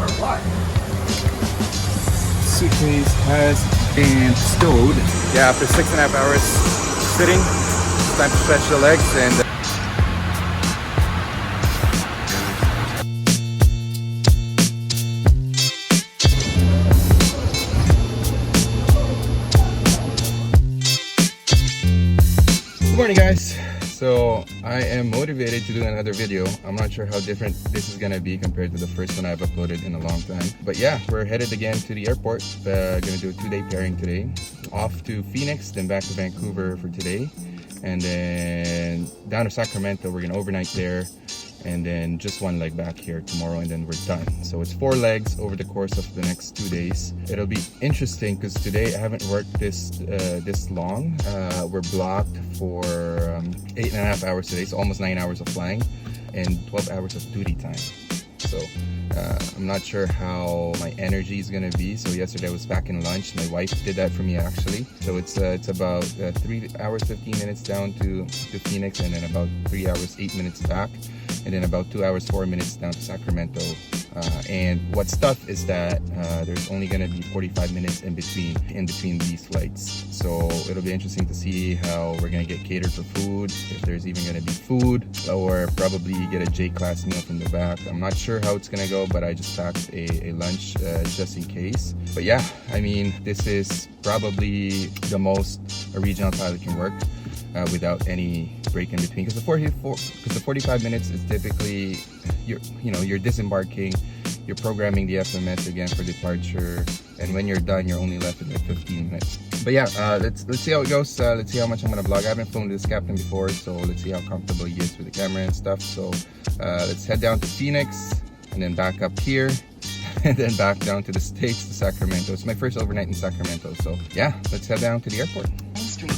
or what? Suitcase has been stowed. Yeah, after 6.5 hours sitting, it's time to stretch the legs and good morning, guys. So I am motivated to do another video. I'm not sure how different this is gonna be compared to the first one I've uploaded in a long time. But yeah, we're headed again to the airport. Gonna do a 2-day pairing today. Off to Phoenix, then back to Vancouver for today. And then down to Sacramento, we're gonna overnight there. And then just one leg back here tomorrow, and then we're done. So it's 4 legs over the course of the next 2 days. It'll be interesting because today I haven't worked this long. We're blocked for 8.5 hours today, so almost 9 hours of flying and 12 hours of duty time. So I'm not sure how my energy is gonna be. So yesterday I was packing lunch. My wife did that for me actually. So it's about 3 hours 15 minutes down to Phoenix, and then about 3 hours 8 minutes back, and then about 2 hours 4 minutes down to Sacramento. And what's tough is that there's only gonna be 45 minutes in between these flights. So it'll be interesting to see how we're gonna get catered for food, if there's even gonna be food, or probably get a J-class meal from the back. I'm not sure how it's gonna go, but I just packed a lunch just in case. But yeah, I mean, this is probably the most a regional pilot can work without any break in between, because the 45 minutes is typically you're disembarking, you're programming the FMS again for departure, and when you're done you're only left with like 15 minutes. But yeah, let's see how it goes. Let's see how much I'm gonna vlog. I haven't flown with this captain before, so let's see how comfortable he is with the camera and stuff. So let's head down to Phoenix and then back up here and then back down to the States to Sacramento. It's my first overnight in Sacramento, so yeah, let's head down to the airport.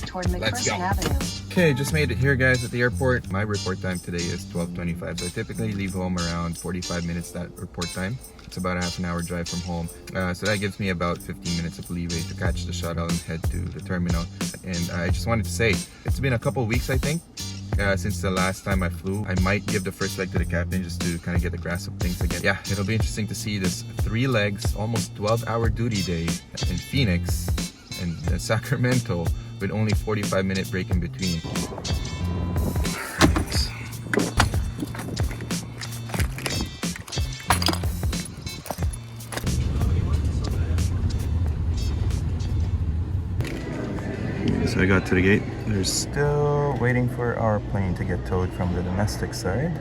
Toward McPherson Avenue. Okay, just made it here, guys, at the airport. My report time today is 12:25, so I typically leave home around 45 minutes that report time. It's about a half an hour drive from home, so that gives me about 15 minutes of leeway to catch the shuttle and head to the terminal. And I just wanted to say, it's been a couple weeks, I think, since the last time I flew. I might give the first leg to the captain just to kind of get the grasp of things again. Yeah, it'll be interesting to see this 3 legs, almost 12-hour duty day in Phoenix and Sacramento, with only 45-minute break in between. So I got to the gate. They're still waiting for our plane to get towed from the domestic side.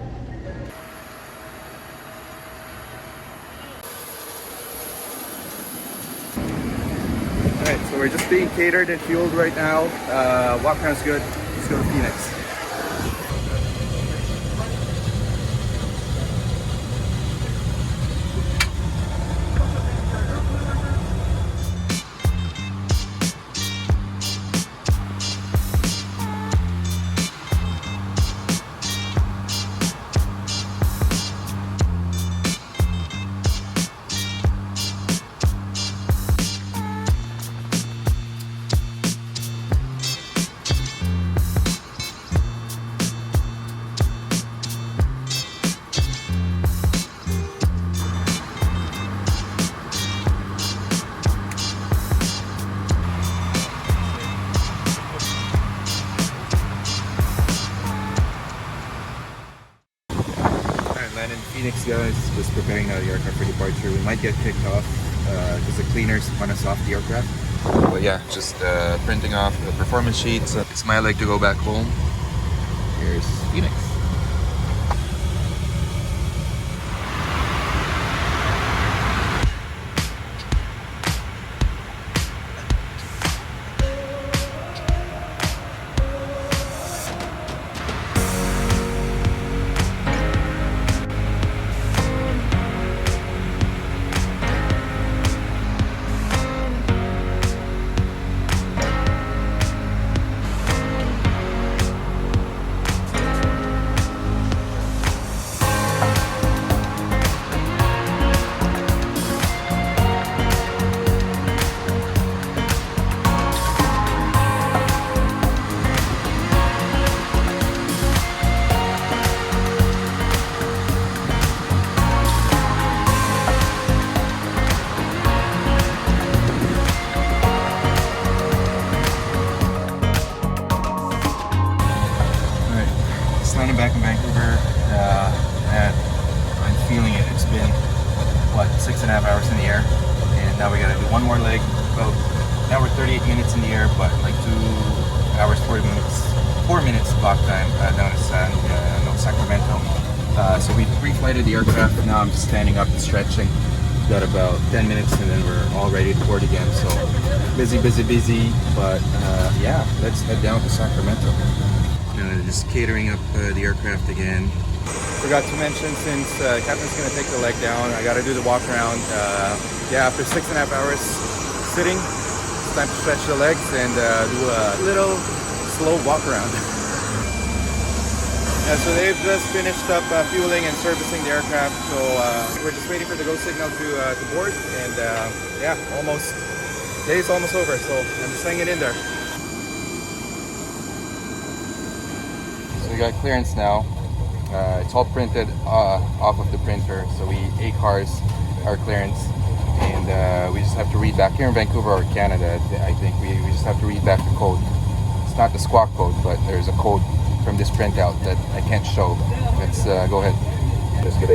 Alright, so we're just being catered and fueled right now. Walk around's good. Let's go to Phoenix. Landed in Phoenix, guys. Just preparing now the aircraft for departure. We might get kicked off because the cleaners want us off the aircraft. But yeah, just printing off the performance sheets. It's my leg to go back home. Here's Phoenix. I'm back in Vancouver, and I'm feeling it. It's been, what, 6.5 hours in the air, and now we gotta do one more leg. About now we're 38 minutes in the air, but like 2 hours 40 minutes, 4 minutes block time down in Sacramento. So we pre-flighted the aircraft. Now I'm just standing up and stretching. Got about 10 minutes and then we're all ready to board again. So busy, but yeah, let's head down to Sacramento. Just catering up the aircraft again. Forgot to mention, since captain's gonna take the leg down, I gotta do the walk around. Yeah, after 6.5 hours sitting, it's time to stretch the legs and do a little slow walk around. Yeah, so they've just finished up fueling and servicing the aircraft, so we're just waiting for the go signal to board, and yeah, day's almost over, so I'm just hanging in there. So we got clearance now. It's all printed off of the printer, so we ACARS our clearance, and we just have to read back here in Vancouver or Canada. I think we just have to read back the code. It's not the squawk code, but there's a code from this printout that I can't show. Let's go ahead. Let's get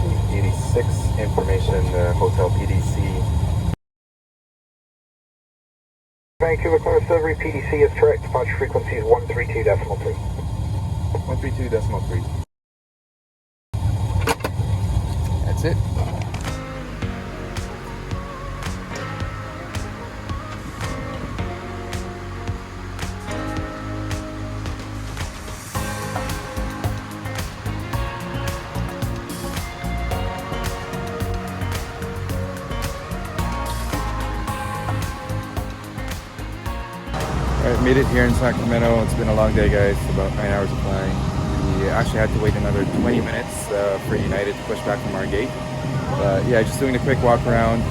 86 information, hotel PDC. Vancouver Clearance Delivery, PDC is correct. Departure frequency is 132.3. 132.3. That's it. Alright, made it here in Sacramento. It's been a long day, guys. About 9 hours of flying. We actually had to wait another 20 minutes for United to push back from our gate. But yeah, just doing a quick walk around,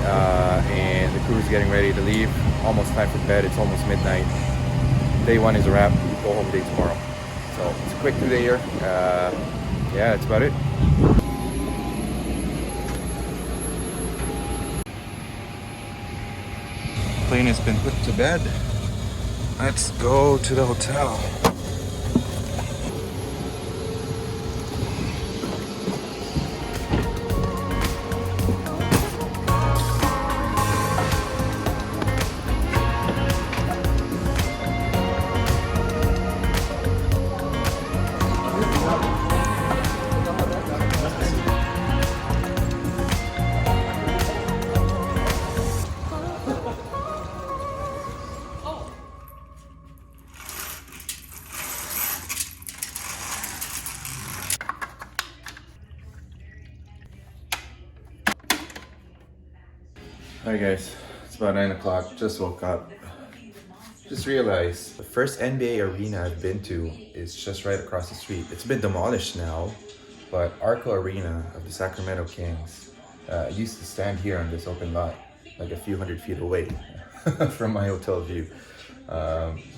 and the crew's getting ready to leave. Almost time for bed. It's almost midnight. Day one is a wrap. Go home day tomorrow. So it's a quick 2-day here. Yeah, that's about it. Plane has been put to bed. Let's go to the hotel. Hi guys, it's about 9 o'clock, just woke up. Just realized the first NBA arena I've been to is just right across the street. It's been demolished now, but Arco Arena of the Sacramento Kings used to stand here on this open lot, like a few hundred feet away from my hotel view.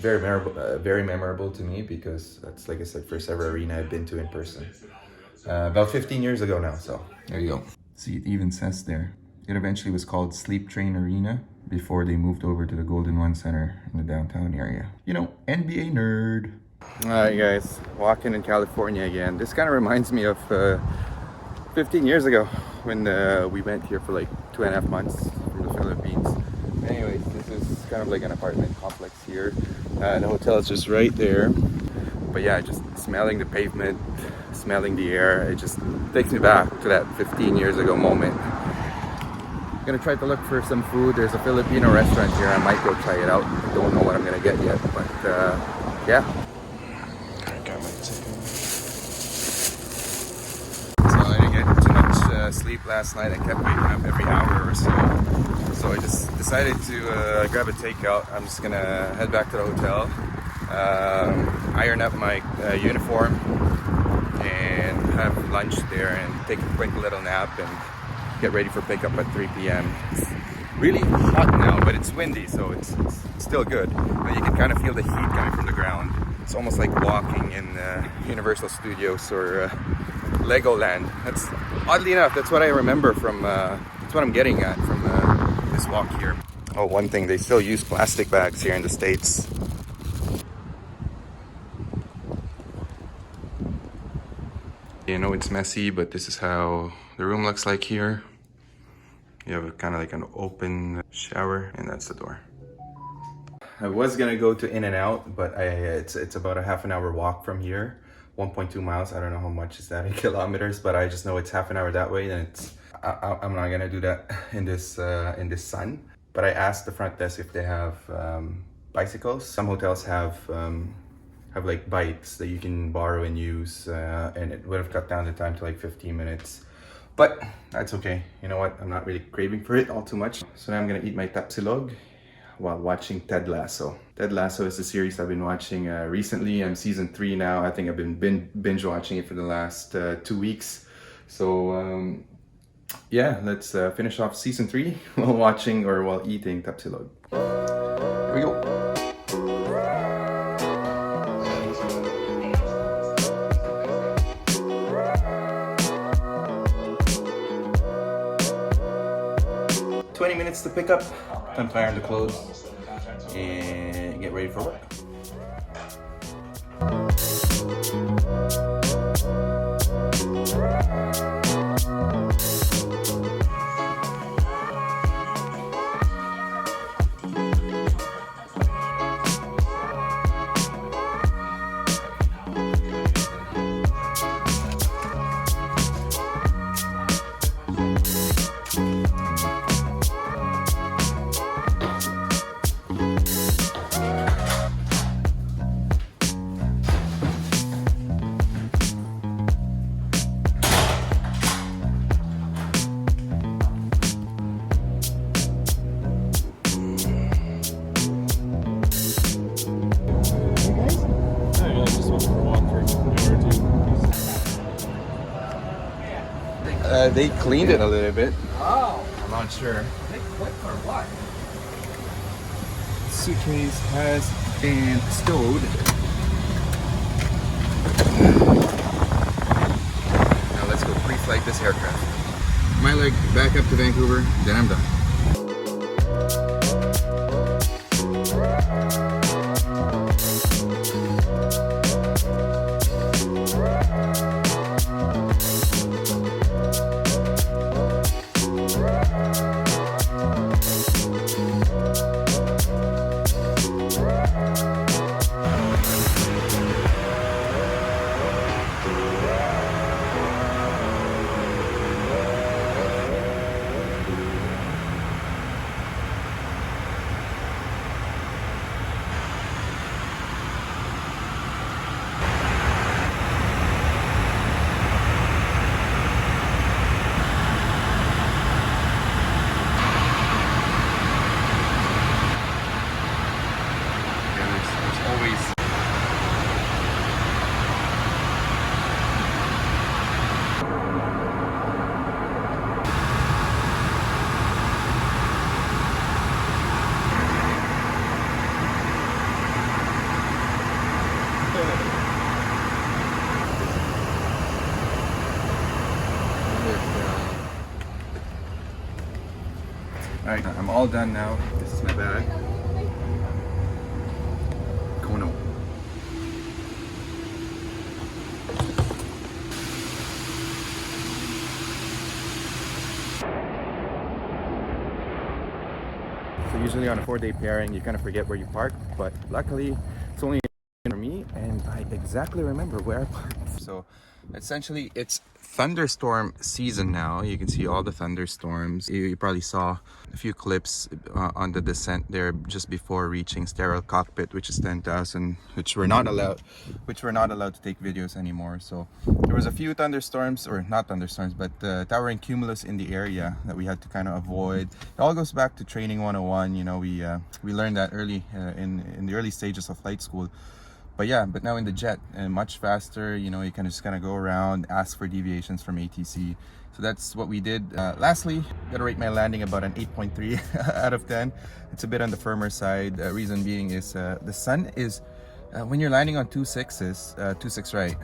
Very memorable to me because that's, like I said, first ever arena I've been to in person. About 15 years ago now, so there you go. See, it even says there. It eventually was called Sleep Train Arena before they moved over to the Golden One Center in the downtown area. You know, NBA nerd. Alright guys, walking in California again. This kind of reminds me of 15 years ago when we went here for like 2.5 months from the Philippines. Anyways, this is kind of like an apartment complex here. The hotel is just right there. But yeah, just smelling the pavement, smelling the air, it just takes me back to that 15 years ago moment. Gonna try to look for some food. There's a Filipino restaurant here. I might go try it out. I don't know what I'm gonna get yet, but yeah. I got my ticket. So I didn't get too much sleep last night. I kept waking up every hour or so. So I just decided to grab a takeout. I'm just gonna head back to the hotel, iron up my uniform, and have lunch there and take a quick little nap and get ready for pickup at 3 p.m. It's really hot now, but it's windy, so it's still good. But you can kind of feel the heat coming from the ground. It's almost like walking in Universal Studios or Legoland. That's, oddly enough, that's what I remember from, that's what I'm getting at from this walk here. Oh, one thing, they still use plastic bags here in the States. I know it's messy, but this is how the room looks like here. You have kind of like an open shower, and that's the door. I was gonna go to In-N-Out, but it's about a half an hour walk from here, 1.2 miles. I don't know how much is that in kilometers, but I just know it's half an hour that way. And I'm not gonna do that in this sun. But I asked the front desk if they have bicycles. Some hotels have like bikes that you can borrow and use, and it would have cut down the time to like 15 minutes. But that's okay. You know what? I'm not really craving for it all too much. So now I'm gonna eat my tapsilog while watching Ted Lasso. Ted Lasso is a series I've been watching recently. I'm season 3 now. I think I've been binge watching it for the last 2 weeks. So yeah, let's finish off season 3 while watching or while eating tapsilog. Here we go. Minutes to pick up, time to iron the clothes and get ready for work. They cleaned it a little bit. Oh. I'm not sure. They quit for what? Suitcase has been stowed. Now let's go pre-flight this aircraft. My leg back up to Vancouver, then I'm done. Alright, I'm all done now. This is my bag. Kono. So usually on a 4-day pairing, you kind of forget where you park, but luckily it's only for me and I exactly remember where I parked. So essentially it's thunderstorm season now. You can see all the thunderstorms. You probably saw a few clips on the descent there just before reaching sterile cockpit, which is 10,000, which we're not allowed to take videos anymore. So there was a few thunderstorms, or not thunderstorms, but towering cumulus in the area that we had to kind of avoid. It all goes back to training 101. You know, we learned that early in the early stages of flight school. But yeah, but now in the jet, and much faster, you know, you can just kind of go around, ask for deviations from ATC. So that's what we did. Lastly, gotta rate my landing about an 8.3 out of 10. It's a bit on the firmer side. Reason being is the sun is, when you're landing on 2.6 right,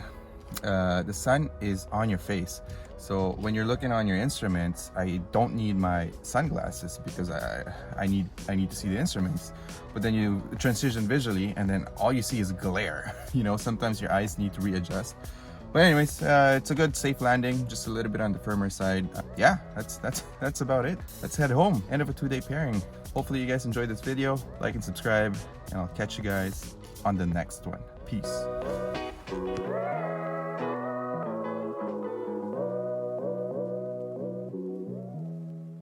the sun is on your face. So when you're looking on your instruments, I don't need my sunglasses because I need to see the instruments. But then you transition visually and then all you see is glare. You know, sometimes your eyes need to readjust. But anyways, it's a good safe landing, just a little bit on the firmer side. Yeah, that's about it. Let's head home. End of a 2-day pairing. Hopefully you guys enjoyed this video. Like and subscribe, and I'll catch you guys on the next one. Peace.